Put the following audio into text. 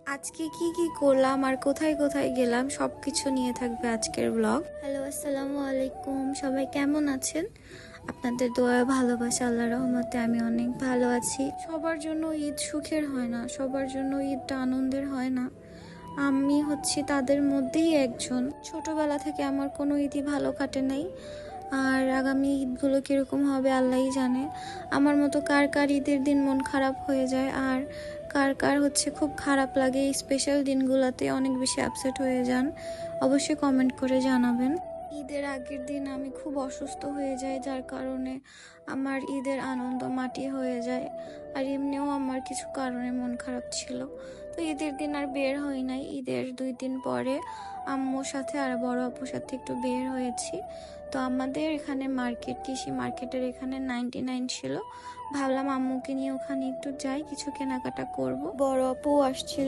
আজকে কি কি করলাম আর কোথায় কোথায় গেলাম সবকিছু নিয়ে থাকবে আজকের ব্লগ। হ্যালো, আসসালামু আলাইকুম। সবাই কেমন আছেন? আপনাদের দোয়া ভালোবাসা আল্লাহর রহমতে আমি অনেক ভালো আছি। সবার জন্য ঈদ সুখের হয় না, সবার জন্য ঈদটা আনন্দের হয় না। আমি হচ্ছি তাদের মধ্যেই একজন। ছোটবেলা থেকে আমার কোনো ঈদই ভালো কাটে নাই, আর আগামী ঈদগুলো কীরকম হবে আল্লাহই জানে। আমার মতো কার কার ঈদের দিন মন খারাপ হয়ে যায়, আর কার কার হচ্ছে খুব খারাপ লাগে এই স্পেশাল দিনগুলোতে অনেক বেশি আপসেট হয়ে যান, অবশ্যই কমেন্ট করে জানাবেন। ঈদের আগের দিন আমি খুব অসুস্থ হয়ে যাই, যার কারণে আমার ঈদের আনন্দ মাটি হয়ে যায়। আর এমনিও আমার কিছু কারণে মন খারাপ ছিল, তো ঈদের দিন আর বের হই নাই। ঈদের 2 দিন পরে আম্মুর সাথে আর বড় আপুর সাথে একটু বের হয়েছি। তো আমাদের এখানে মার্কেট, কৃষি মার্কেটের এখানে 99 ছিল, ভাবলাম আম্মুকে নিয়ে ওখানে একটু যাই, কিছু কেনাকাটা করব। বড় আপু আসছিল,